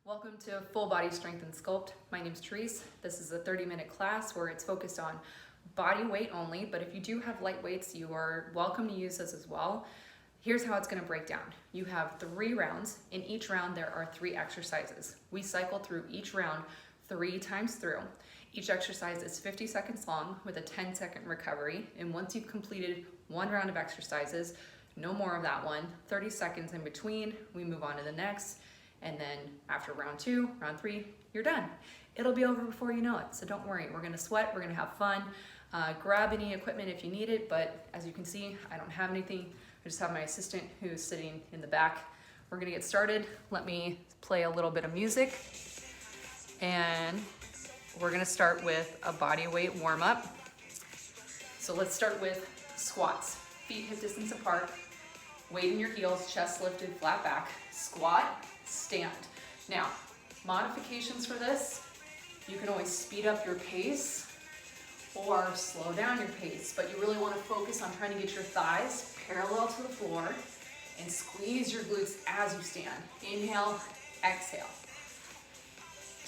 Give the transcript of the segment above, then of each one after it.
Welcome to Full Body Strength and Sculpt. My name's Therese. This is a 30-minute class where it's focused on body weight only, but if you do have light weights, you are welcome to use this as well. Here's how it's going to break down. You have 3 rounds. In each round, there are 3 exercises. We cycle through each round 3 times through. Each exercise is 50 seconds long with a 10-second recovery, and once you've completed 1 round of exercises, no more of that one, 30 seconds in between, we move on to the next. And then after round 2, round 3, you're done. It'll be over before you know it, so don't worry. We're gonna sweat, we're gonna have fun. Grab any equipment if you need it, but as you can see, I don't have anything. I just have my assistant who's sitting in the back. We're gonna get started. Let me play a little bit of music. And we're gonna start with a body weight warm up. So let's start with squats. Feet hip distance apart, weight in your heels, chest lifted, flat back, squat, stand. Now, modifications for this, you can always speed up your pace or slow down your pace, but you really want to focus on trying to get your thighs parallel to the floor and squeeze your glutes as you stand. Inhale, exhale.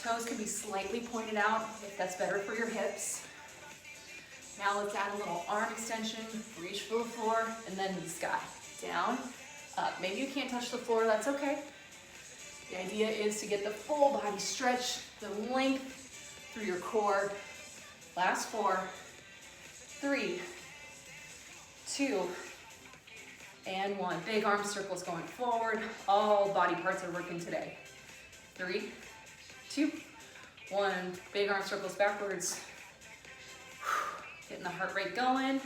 Toes can be slightly pointed out if that's better for your hips. Now let's add a little arm extension, reach for the floor, and then to the sky. Down, up. Maybe you can't touch the floor, that's okay. The idea is to get the full body stretch, the length through your core. Last 4, 3, 2, and 1. Big arm circles going forward. All body parts are working today. 3, 2, 1. Big arm circles backwards. Getting the heart rate going.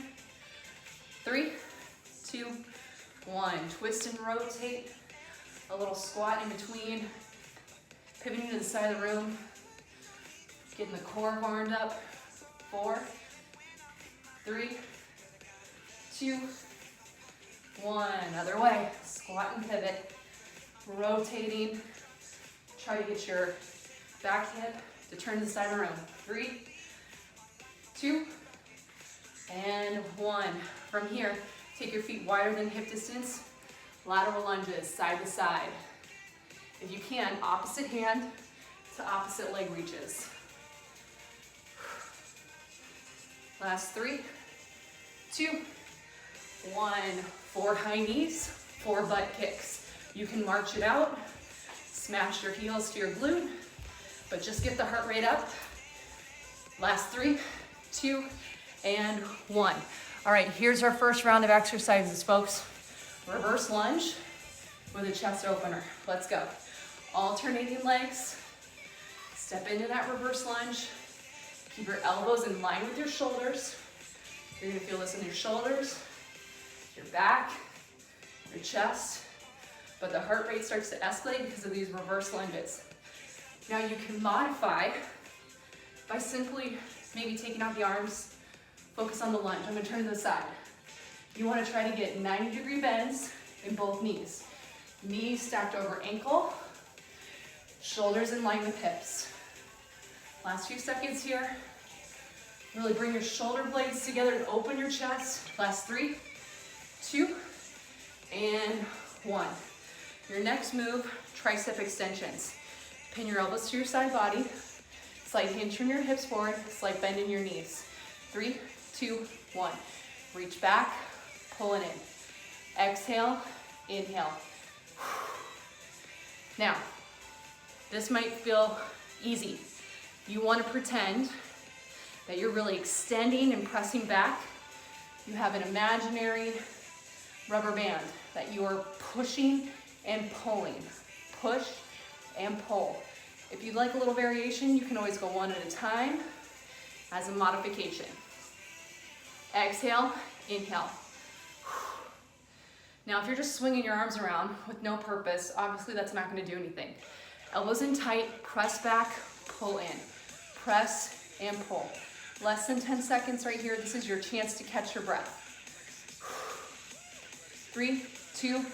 3, 2, 1. Twist and rotate. A little squat in between. Pivoting to the side of the room. Getting the core warmed up. 4, 3, 2, 1. Other way. Squat and pivot. Rotating. Try to get your back hip to turn to the side of the room. 3, 2, and 1. From here, take your feet wider than hip distance. Lateral lunges, side to side. If you can, opposite hand to opposite leg reaches. Last 3, 2, 1. 4 high knees, 4 butt kicks. You can march it out, smash your heels to your glute, but just get the heart rate up. Last 3, 2, and 1. All right, here's our first round of exercises, folks. Reverse lunge with a chest opener. Let's go. Alternating legs. Step into that reverse lunge. Keep your elbows in line with your shoulders. You're gonna feel this in your shoulders, your back, your chest, but the heart rate starts to escalate because of these reverse lunges. Now you can modify by simply maybe taking out the arms, focus on the lunge. I'm gonna turn to the side. You wanna try to get 90-degree bends in both knees. Knees stacked over ankle, shoulders in line with hips. Last few seconds here. Really bring your shoulder blades together to open your chest. Last 3, 2, and 1. Your next move, tricep extensions. Pin your elbows to your side body. Slight hinge from your hips forward, slight bend in your knees. 3, 2, 1. Reach back, pull it in. Exhale, inhale. Now, this might feel easy. You want to pretend that you're really extending and pressing back. You have an imaginary rubber band that you are pushing and pulling. Push and pull. If you'd like a little variation, you can always go one at a time as a modification. Exhale, inhale. Now, if you're just swinging your arms around with no purpose, obviously that's not going to do anything. Elbows in tight, press back, pull in. Press and pull. Less than 10 seconds right here. This is your chance to catch your breath. 3, 2,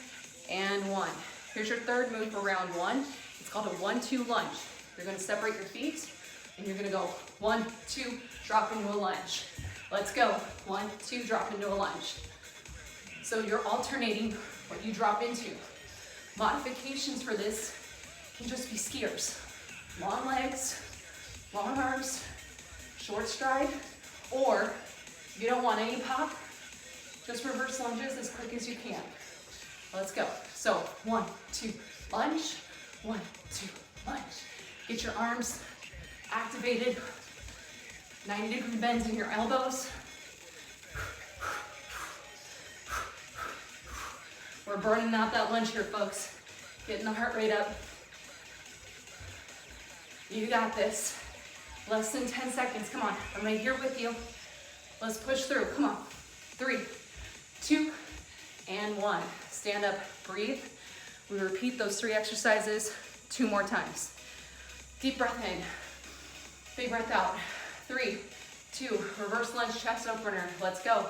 and 1. Here's your third move for round 1. It's called a 1-2 lunge. You're going to separate your feet, and you're going to go 1, 2, drop into a lunge. Let's go. 1, 2, drop into a lunge. So you're alternating what you drop into. Modifications for this can just be skiers. Long legs, long arms, short stride, or if you don't want any pop, just reverse lunges as quick as you can. Let's go. So 1, 2, lunge, 1, 2, lunge. Get your arms activated, 90-degree bends in your elbows. We're burning out that lunge here, folks. Getting the heart rate up. You got this. Less than 10 seconds, come on. I'm right here with you. Let's push through, come on. 3, 2, and 1. Stand up, breathe. We repeat those 3 exercises 2 more times. Deep breath in, big breath out. 3, 2, reverse lunge, chest opener. Let's go.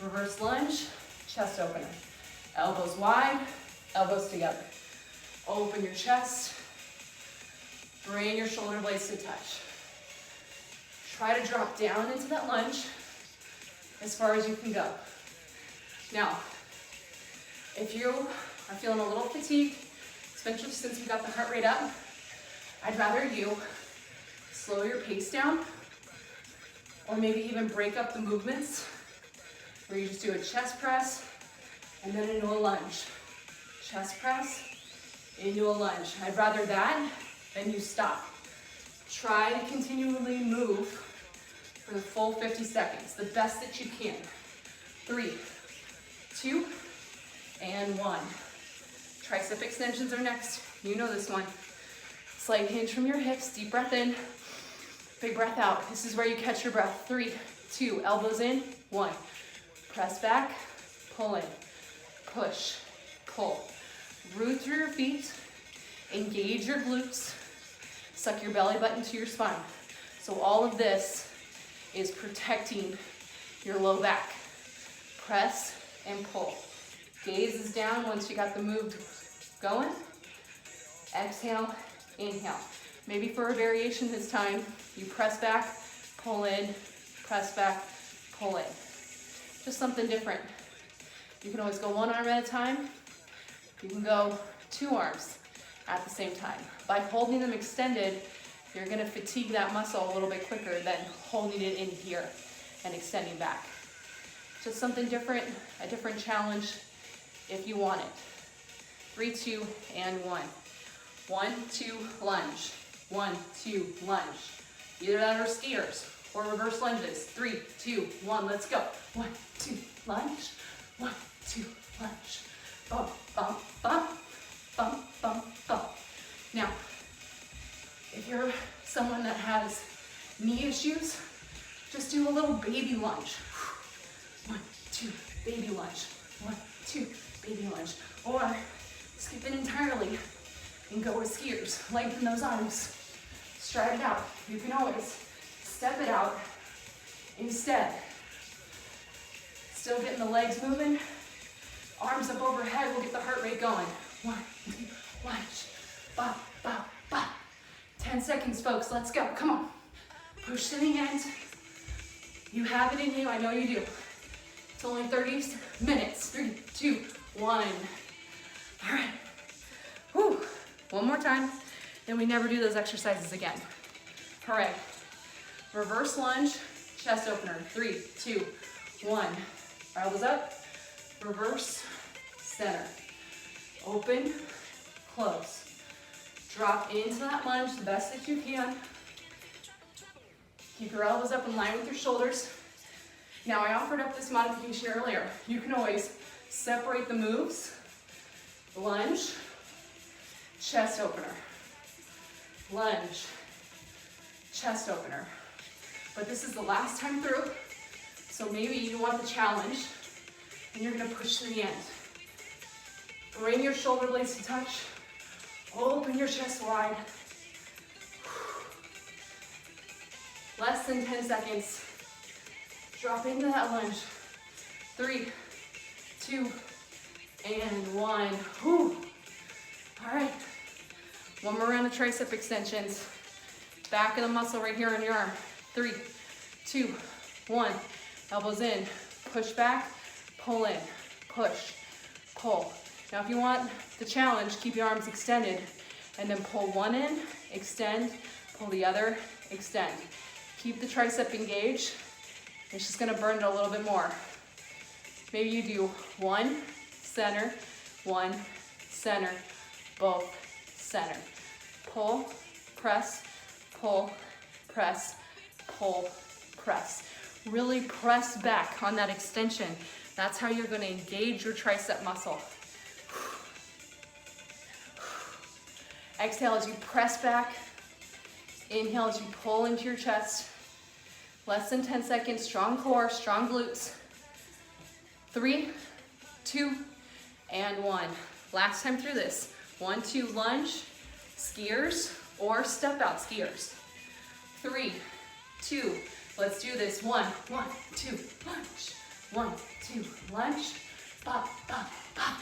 Reverse lunge, chest opener. Elbows wide, elbows together. Open your chest. Bring your shoulder blades to touch. Try to drop down into that lunge as far as you can go. Now, if you are feeling a little fatigued, especially since we got the heart rate up, I'd rather you slow your pace down, or maybe even break up the movements, where you just do a chest press and then into a lunge. Chest press, into a lunge. I'd rather that than you stop. Try to continually move for the full 50 seconds, the best that you can. 3, 2, and 1. Tricep extensions are next. You know this one. Slight hinge from your hips, deep breath in, big breath out. This is where you catch your breath. 3, 2, elbows in, 1. Press back, pull in, push, pull. Root through your feet, engage your glutes, suck your belly button to your spine. So all of this is protecting your low back. Press and pull. Gaze is down once you got the move going. Exhale, inhale. Maybe for a variation this time, you press back, pull in, press back, pull in. Just something different. You can always go 1 arm at a time. You can go 2 arms at the same time. By holding them extended, you're gonna fatigue that muscle a little bit quicker than holding it in here and extending back. Just something different, a different challenge if you want it. 3, 2, and 1. 1, 2, lunge. 1, 2, lunge. Either that or skiers or reverse lunges. 3, 2, 1, let's go. 1, 2, lunge. 1, 2, lunge. Bump, bump, bump, bump, bump, bump. Now, if you're someone that has knee issues, just do a little baby lunge. 1, 2, baby lunge. 1, 2, baby lunge. Or skip it entirely and go with skiers. Lengthen those arms. Stride it out. You can always step it out instead. Still getting the legs moving. Arms up overhead will get the heart rate going. 1, 2, lunge. Bop, bop, bop. 10 seconds, folks. Let's go. Come on. Push to the end. You have it in you. I know you do. It's only 30 minutes. 3, 2, 1. All right. Whew. 1 more time. Then we never do those exercises again. Hooray. Reverse lunge, chest opener. 3, 2, 1. Elbows up. Reverse, center. Open, close. Drop into that lunge the best that you can. Keep your elbows up in line with your shoulders. Now, I offered up this modification earlier. You can always separate the moves. Lunge, chest opener. Lunge, chest opener. But this is the last time through, so maybe you want the challenge, and you're gonna push to the end. Bring your shoulder blades to touch. Open your chest wide. Less than 10 seconds. Drop into that lunge. 3, 2, and 1. Whew. All right. 1 more round of tricep extensions. Back of the muscle right here on your arm. 3, 2, 1. Elbows in. Push back. Pull in. Push. Pull. Now if you want the challenge, keep your arms extended and then pull one in, extend, pull the other, extend. Keep the tricep engaged. It's just gonna burn it a little bit more. Maybe you do one, center, both, center. Pull, press, pull, press, pull, press. Really press back on that extension. That's how you're gonna engage your tricep muscle. Exhale as you press back. Inhale as you pull into your chest. Less than 10 seconds, strong core, strong glutes. 3, 2, and 1. Last time through this. 1, 2, lunge, skiers, or step out skiers. 3, 2, let's do this. 1, 2, lunge. 1, 2, lunge. Ba, ba, ba,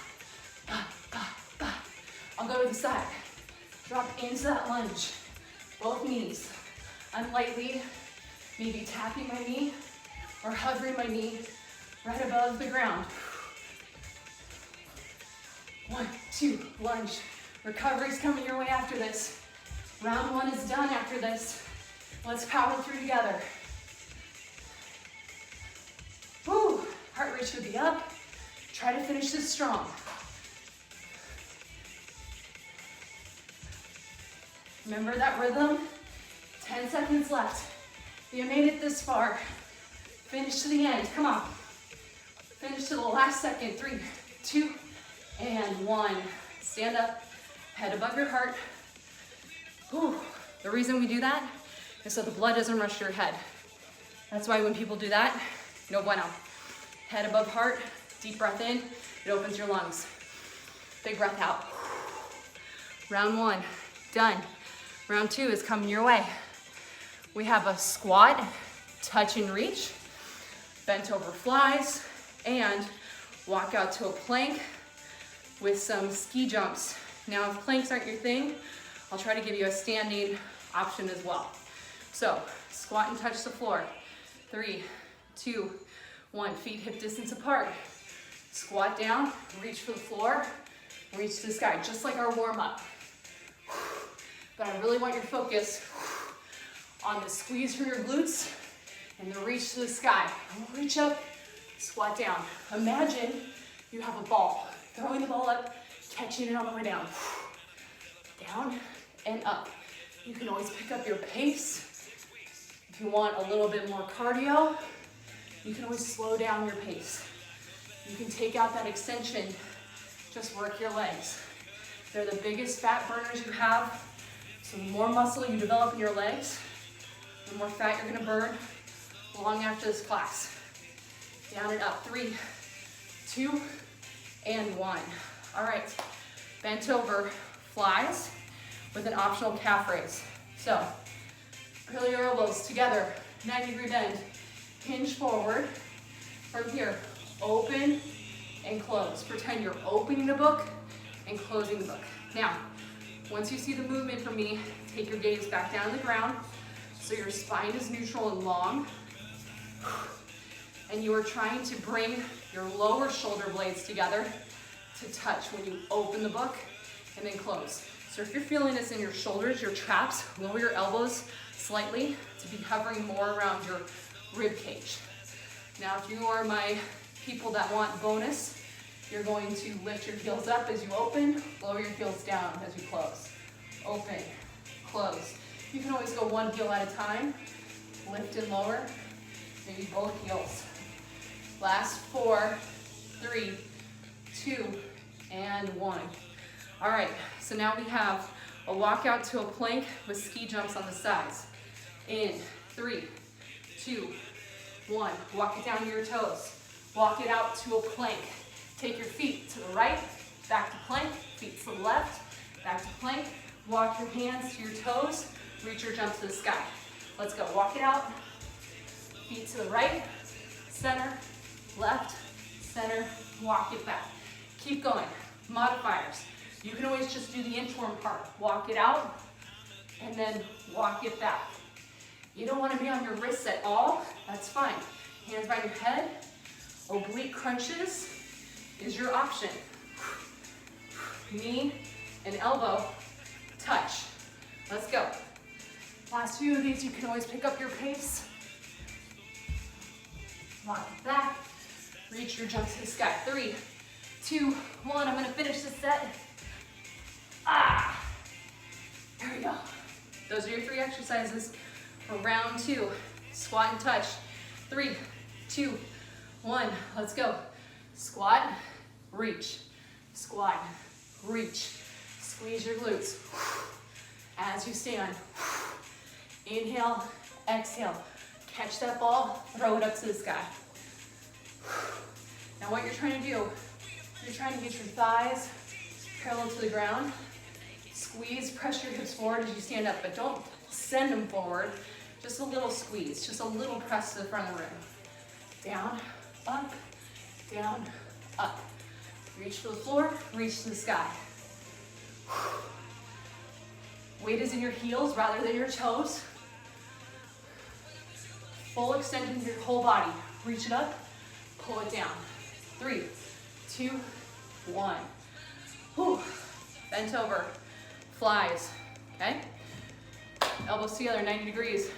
ba, ba, ba. I'll go to the side. Drop into that lunge. Both knees. I'm lightly, maybe tapping my knee or hovering my knee right above the ground. 1, 2, lunge. Recovery's coming your way after this. Round 1 is done after this. Let's power through together. Woo, heart rate should be up. Try to finish this strong. Remember that rhythm? 10 seconds left. You made it this far. Finish to the end, come on. Finish to the last second. 3, 2, and 1. Stand up, head above your heart. Whew. The reason we do that is so the blood doesn't rush to your head. That's why when people do that, no bueno. Head above heart, deep breath in, it opens your lungs. Big breath out. Round 1, done. Round 2 is coming your way. We have a squat, touch and reach, bent over flies, and walk out to a plank with some ski jumps. Now, if planks aren't your thing, I'll try to give you a standing option as well. So, squat and touch the floor. 3, 2, 1. Feet hip distance apart. Squat down, reach for the floor, reach to the sky, just like our warm-up. But I really want your focus on the squeeze from your glutes and the reach to the sky. Reach up, squat down. Imagine you have a ball. Throwing the ball up, catching it on the way down. Down and up. You can always pick up your pace. If you want a little bit more cardio, you can always slow down your pace. You can take out that extension, just work your legs. They're the biggest fat burners you have. So the more muscle you develop in your legs, the more fat you're gonna burn long after this class. Down and up, 3, 2, and 1. All right, bent over flies with an optional calf raise. So, curl your elbows together, 90-degree bend, hinge forward. From here, open and close. Pretend you're opening the book and closing the book. Now, once you see the movement from me, take your gaze back down to the ground so your spine is neutral and long. And you are trying to bring your lower shoulder blades together to touch when you open the book and then close. So if you're feeling this in your shoulders, your traps, lower your elbows slightly to be hovering more around your rib cage. Now, if you are my people that want bonus, you're going to lift your heels up as you open, lower your heels down as you close. Open, close. You can always go one heel at a time, lift and lower, maybe both heels. Last 4, 3, 2, and 1. All right, so now we have a walk out to a plank with ski jumps on the sides. In 3, 2, 1. Walk it down to your toes. Walk it out to a plank. Take your feet to the right, back to plank, feet to the left, back to plank. Walk your hands to your toes, reach your jump to the sky. Let's go, walk it out. Feet to the right, center, left, center, walk it back. Keep going, modifiers. You can always just do the inchworm part. Walk it out, and then walk it back. You don't want to be on your wrists at all, that's fine. Hands by your head, oblique crunches is your option. Knee and elbow touch. Let's go. Last few of these, you can always pick up your pace. Walk it back. Reach your jump to the sky. 3, 2, 1. I'm gonna finish this set. There we go. Those are your 3 exercises for round 2. Squat and touch. 3, 2, 1. Let's go. Squat, reach. Squat, reach. Squeeze your glutes. As you stand. Inhale, exhale. Catch that ball, throw it up to the sky. Now what you're trying to do, you're trying to get your thighs parallel to the ground. Squeeze, press your hips forward as you stand up, but don't send them forward. Just a little squeeze, just a little press to the front of the room. Down, up, down, up. Reach to the floor, reach to the sky. Weight is in your heels rather than your toes. Full extension of your whole body. Reach it up, pull it down. 3, 2, 1. Whew. Bent over, flies, okay? Elbows together, 90 degrees.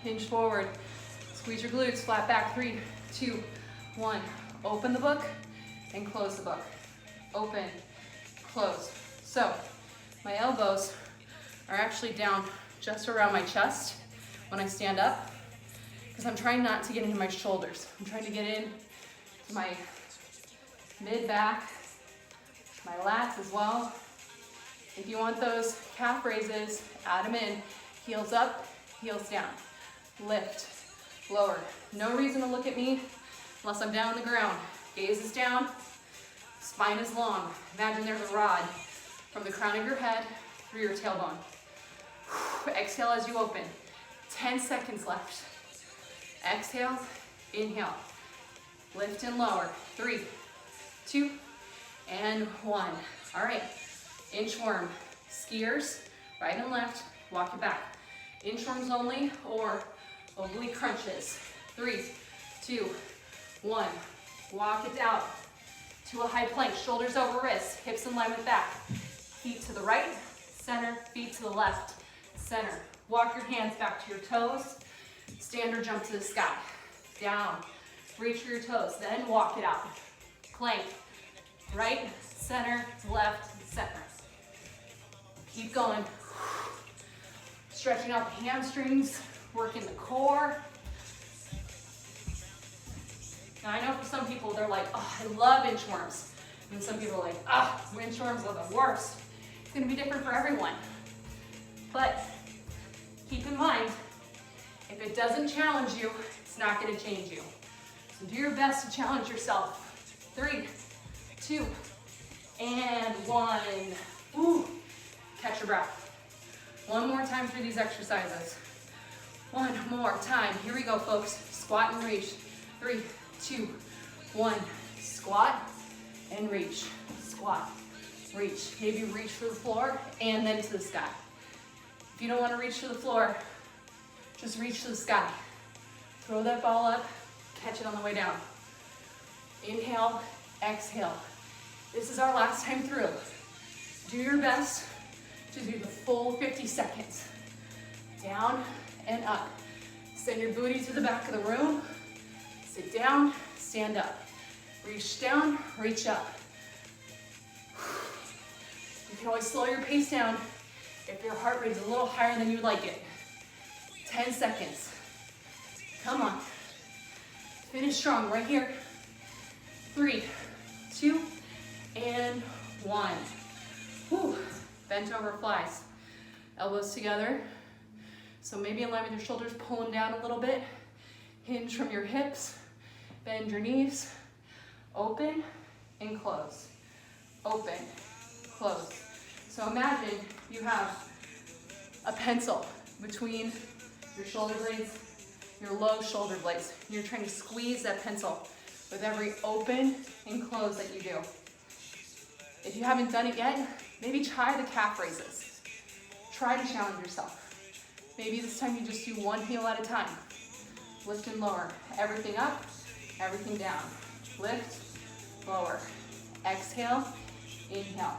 Hinge forward, squeeze your glutes, flat back. 3, 2, 1. Open the book and close the book. Open, close. So, my elbows are actually down just around my chest when I stand up, because I'm trying not to get into my shoulders. I'm trying to get in to my mid-back, my lats as well. If you want those calf raises, add them in. Heels up, heels down. Lift, lower. No reason to look at me unless I'm down on the ground. Gaze is down, spine is long. Imagine there's a rod from the crown of your head through your tailbone. Exhale as you open. 10 seconds left. Exhale, inhale. Lift and lower. 3, 2, and 1. All right, inchworm. Skiers, right and left, walk it back. Inchworms only or oblique crunches. 3, 2, 1. Walk it out to a high plank. Shoulders over wrists, hips in line with back. Feet to the right, center, feet to the left, center. Walk your hands back to your toes. Stand or jump to the sky. Down, reach for your toes, then walk it out. Plank, right, center, left, center. Keep going. Stretching out the hamstrings, working the core. Now I know for some people, they're like, oh, I love inchworms. And some people are like, oh, inchworms are the worst. It's gonna be different for everyone. But keep in mind, if it doesn't challenge you, it's not gonna change you. So do your best to challenge yourself. 3, 2, and 1. Ooh, catch your breath. One more time through these exercises. One more time. Here we go, folks. Squat and reach. 3, 2, 1. Squat and reach. Squat, reach. Maybe reach for the floor and then to the sky. If you don't want to reach to the floor, just reach to the sky. Throw that ball up, catch it on the way down. Inhale, exhale. This is our last time through. Do your best to do the full 50 seconds. Down and up. Send your booty to the back of the room. Sit down, stand up. Reach down, reach up. You can always slow your pace down if your heart rate is a little higher than you'd like it. 10 seconds. Come on. Finish strong right here. 3, 2, and 1. Whew. Bent over flies. Elbows together. So maybe in line with your shoulders, pull them down a little bit. Hinge from your hips. Bend your knees. Open and close. Open, close. So imagine you have a pencil between your shoulder blades, your low shoulder blades. You're trying to squeeze that pencil with every open and close that you do. If you haven't done it yet, maybe try the calf raises. Try to challenge yourself. Maybe this time you just do one heel at a time. Lift and lower. Everything up, everything down. Lift, lower. Exhale, inhale.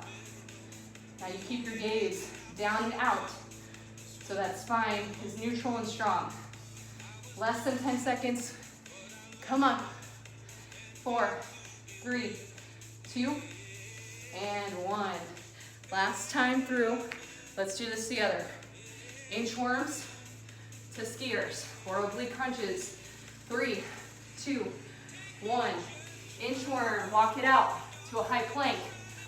Now you keep your gaze down and out. So that spine is neutral and strong. Less than 10 seconds. Come on. 4, 3, 2, and 1. Last time through. Let's do this together. Inchworms to skiers or oblique crunches. 3, 2, 1. Inchworm, walk it out to a high plank.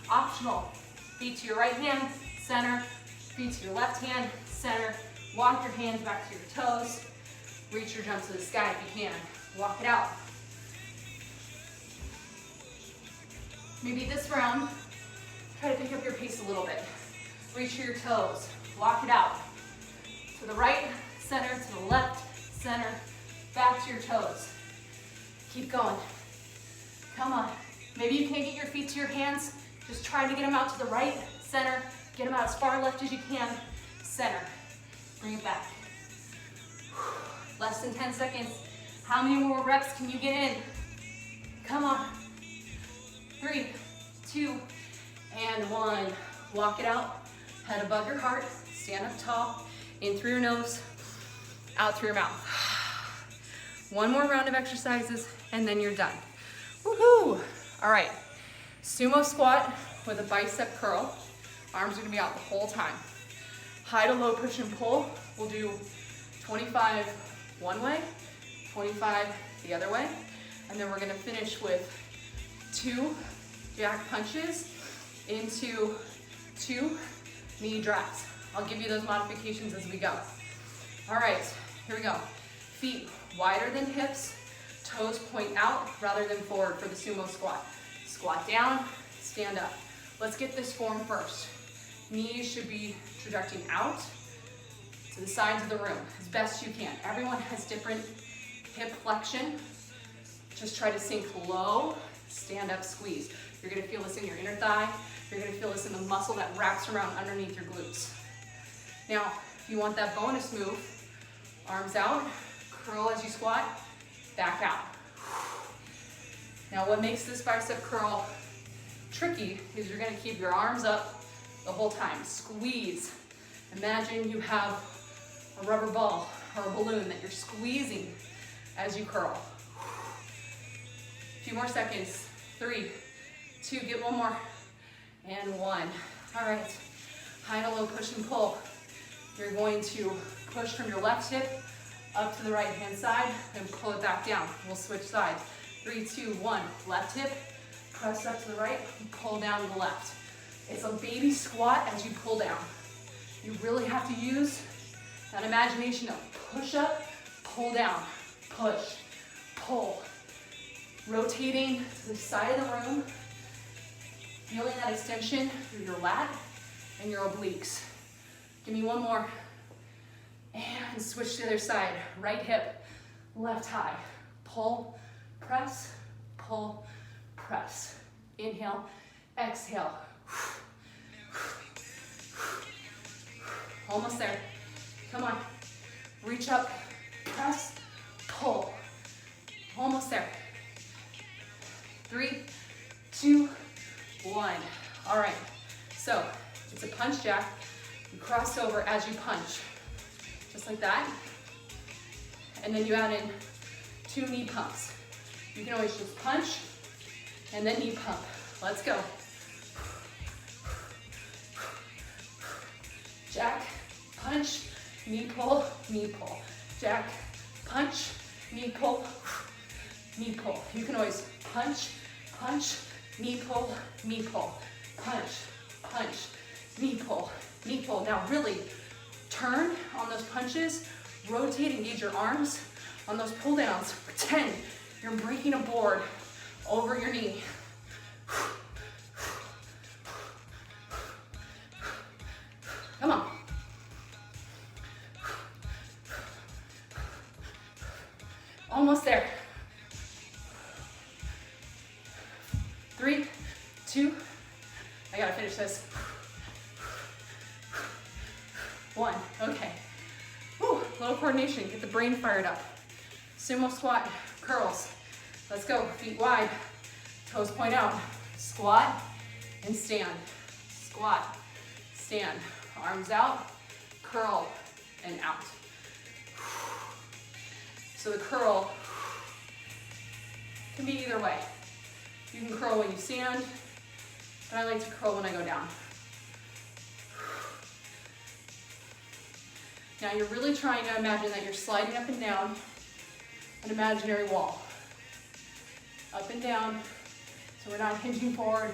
Optional. Feet to your right hand, center. Feet to your left hand, center. Walk your hands back to your toes. Reach your jump to the sky if you can. Walk it out. Maybe this round, try to pick up your pace a little bit. Reach for your toes. Walk it out. To the right, center, to the left, center, back to your toes. Keep going. Come on. Maybe you can't get your feet to your hands. Just try to get them out to the right, center. Get them out as far left as you can, center. Bring it back. Less than 10 seconds. How many more reps can you get in? Come on. 3, 2, and 1. Walk it out. Head above your heart. Stand up tall. In through your nose, out through your mouth. One more round of exercises, and then you're done. Woohoo! All right. Sumo squat with a bicep curl. Arms are gonna be out the whole time. High to low push and pull. We'll do 25 one way, 25 the other way, and then we're gonna finish with 2 jack punches into 2 knee drags. I'll give you those modifications as we go. All right, here we go. Feet wider than hips, toes point out rather than forward for the sumo squat. Squat down, stand up. Let's get this form first. Knees should be trajecting out to the sides of the room as best you can. Everyone has different hip flexion. Just try to sink low, stand up, squeeze. You're gonna feel this in your inner thigh. You're gonna feel this in the muscle that wraps around underneath your glutes. Now, if you want that bonus move, arms out, curl as you squat, back out. Now, what makes this bicep curl tricky is you're gonna keep your arms up the whole time. Squeeze. Imagine you have a rubber ball or a balloon that you're squeezing as you curl. A few more seconds. 3, 2, get one more, and 1. All right, high to low push and pull. You're going to push from your left hip up to the right hand side and pull it back down. We'll switch sides. 3, 2, 1. Left hip, press up to the right, and pull down to the left. It's a baby squat as you pull down. You really have to use that imagination of push up, pull down, push, pull. Rotating to the side of the room, feeling that extension through your lat and your obliques. Give me one more. And switch to the other side. Right hip, left high. Pull, press, pull, press. Inhale, exhale. Almost there. Come on. Reach up, press, pull. Almost there. 3, 2, 1. All right. So it's a punch jack. You cross over as you punch. Just like that. And then you add in 2 knee pumps. You can always just punch and then knee pump. Let's go. Jack, punch, knee pull, knee pull. Jack, punch, knee pull, knee pull. You can always punch, punch, knee pull, knee pull. Punch, punch, knee pull, knee pull. Now really turn on those punches, rotate, engage your arms. On those pull downs, pretend you're breaking a board over your knee. Come on. Almost there. 3, 2, I gotta finish this. 1, okay. Whew, little coordination, get the brain fired up. Sumo squat, curls. Let's go, feet wide, toes point out. Squat and stand, squat, stand. Arms out, curl, and out. So the curl can be either way. You can curl when you stand, but I like to curl when I go down. Now you're really trying to imagine that you're sliding up and down an imaginary wall. Up and down, so we're not hinging forward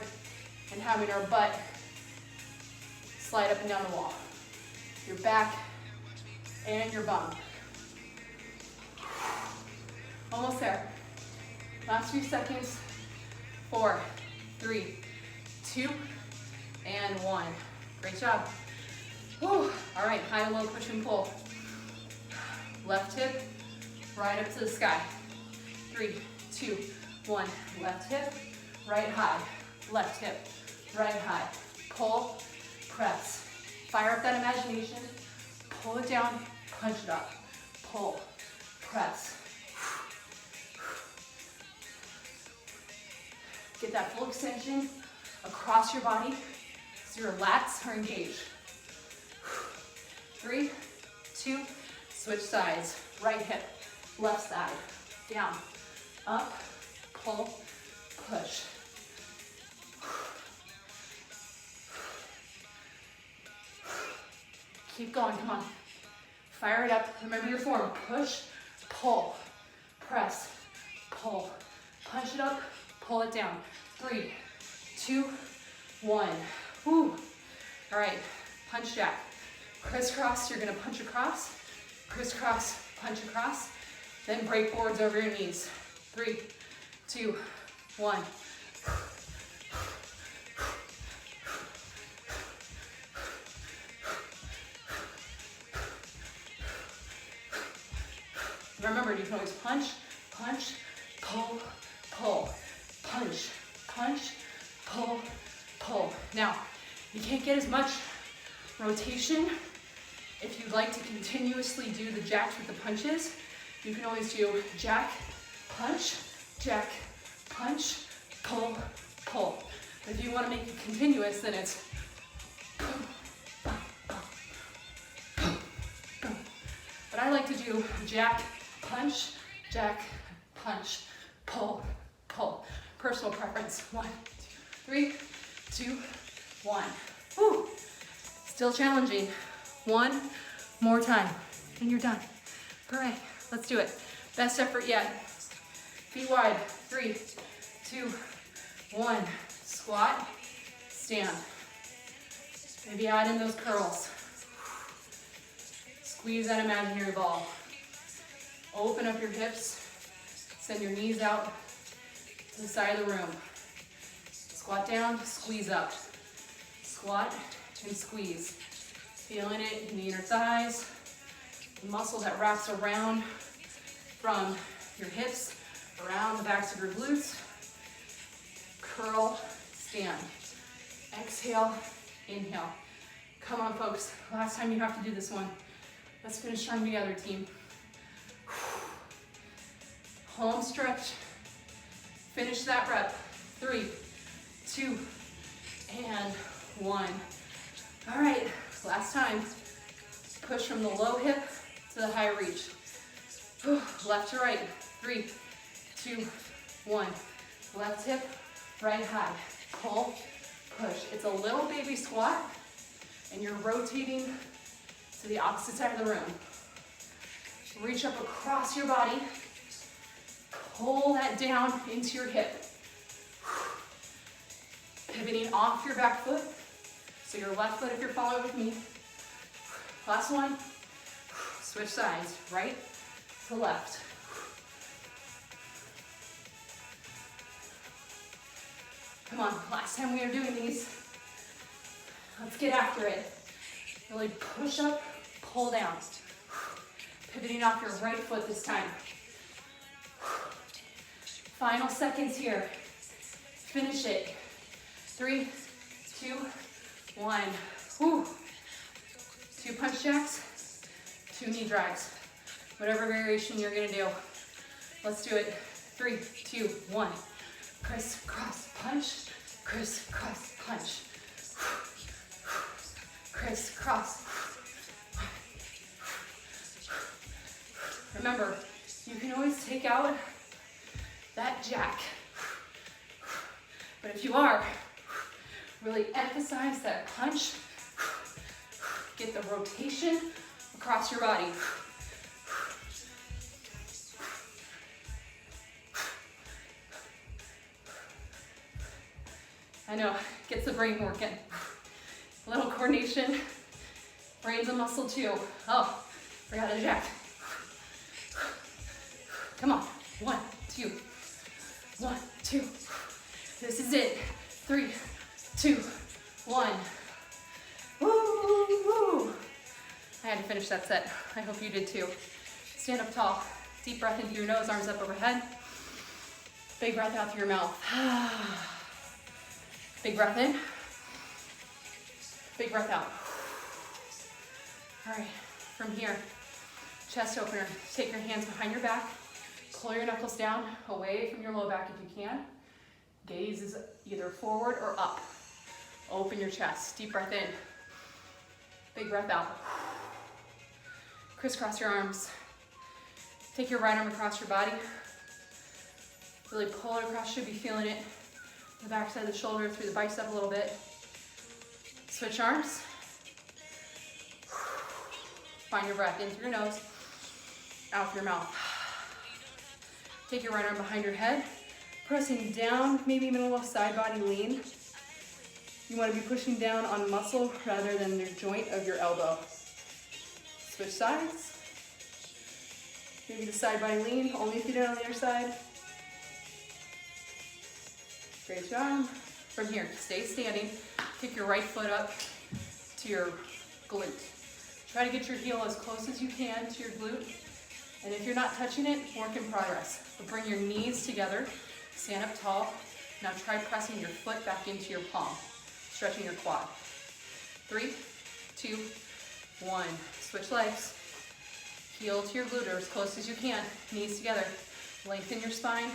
and having our butt slide up and down the wall. Your back and your bum. Almost there. Last few seconds. 4, 3, 2, and 1. Great job. Whew. All right, high and low push and pull. Left hip, right up to the sky. 3, 2, 1. Left hip, right high. Left hip, right high. Pull, press. Fire up that imagination. Pull it down, punch it up. Pull, press. Get that full extension across your body so your lats are engaged. 3, 2, switch sides. Right hip, left side, down, up, pull, push. Keep going, come on. Fire it up. Remember your form. Push, pull, press, pull. Punch it up, pull it down. 3, 2, 1. Woo. All right, punch jack. Crisscross, you're gonna punch across. Crisscross, punch across. Then break boards over your knees. 3, 2, 1. Remember, you can always punch, punch, pull, pull, punch, punch, pull, pull. Now, you can't get as much rotation. If you'd like to continuously do the jacks with the punches, you can always do jack, punch, pull, pull. But if you want to make it continuous, then it's but I like to do jack, punch, pull, pull. Personal preference. 1, 2, 3, 2, 1. Woo. Still challenging. 1 more time, and you're done. Hooray. Let's do it. Best effort yet. Feet wide. 3, 2, 1. Squat, stand. Maybe add in those curls. Squeeze that imaginary ball. Open up your hips. Send your knees out to the side of the room. Squat down, squeeze up. Squat and squeeze. Feeling it in the inner thighs. The muscle that wraps around from your hips, around the backs of your glutes. Curl, stand. Exhale, inhale. Come on, folks. Last time you have to do this one. Let's finish strong together, team. Home stretch. Finish that rep. 3, 2, and 1. All right, last time. Push from the low hip to the high reach. Left to right. 3, 2, 1. Left hip, right high. Pull, push. It's a little baby squat, and you're rotating to the opposite side of the room. Reach up across your body. Pull that down into your hip. Pivoting off your back foot. So your left foot if you're following with me. Last one. Switch sides, right to left. Come on, last time we were doing these. Let's get after it. Really push up, pull down. Pivoting off your right foot this time. Final seconds here. Finish it. 3, 2, 1. Whew. 2 punch jacks, 2 knee drags. Whatever variation you're gonna do. Let's do it. 3, 2, 1. Criss, cross, punch. Criss, cross, punch. crisscross. Remember, you can always take out that jack. But if you are, really emphasize that punch. Get the rotation across your body. I know, gets the brain working. A little coordination, brain's a muscle too. Oh, forgot a jack. Come on, 1, 2, 1, 2. This is it. 3, 2, 1. Woo, woo. I had to finish that set. I hope you did too. Stand up tall. Deep breath in through your nose, arms up overhead. Big breath out through your mouth. Big breath in. Big breath out. All right, from here, chest opener. Take your hands behind your back. Pull your knuckles down, away from your low back if you can. Gaze is either forward or up. Open your chest. Deep breath in. Big breath out. Crisscross your arms. Take your right arm across your body. Really pull it across. Should be feeling it. The back side of the shoulder through the bicep a little bit. Switch arms. Find your breath in through your nose, out through your mouth. Take your right arm behind your head, pressing down, maybe even a little side body lean. You want to be pushing down on muscle rather than the joint of your elbow. Switch sides. Maybe the side body lean, only if you do it on the other side. Raise your arm. From here, stay standing. Kick your right foot up to your glute. Try to get your heel as close as you can to your glute. And if you're not touching it, work in progress. But bring your knees together, stand up tall. Now try pressing your foot back into your palm, stretching your quad. 3, 2, 1. Switch legs. Heel to your glute or as close as you can. Knees together. Lengthen your spine.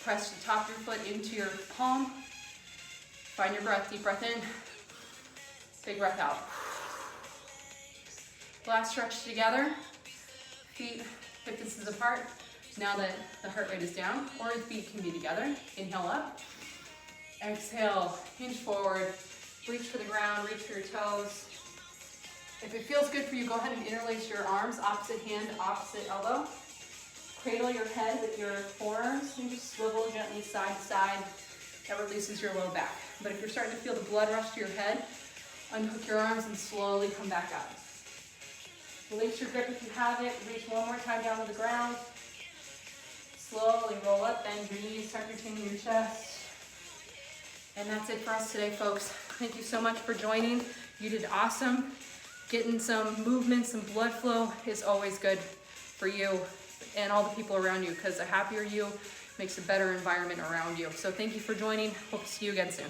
Press the top of your foot into your palm. Find your breath. Deep breath in. Big breath out. Last stretch together. Feet hip distances apart. Now that the heart rate is down, or the feet can be together. Inhale up. Exhale, hinge forward. Reach for the ground, reach for your toes. If it feels good for you, go ahead and interlace your arms, opposite hand, opposite elbow. Cradle your head with your forearms and just swivel gently side to side. That releases your low back. But if you're starting to feel the blood rush to your head, unhook your arms and slowly come back up. Release your grip if you have it. Reach one more time down to the ground. Slowly roll up, bend your knees, tuck your chin in your chest. And that's it for us today, folks. Thank you so much for joining. You did awesome. Getting some movement, some blood flow is always good for you and all the people around you, because a happier you makes a better environment around you. So thank you for joining. Hope to see you again soon.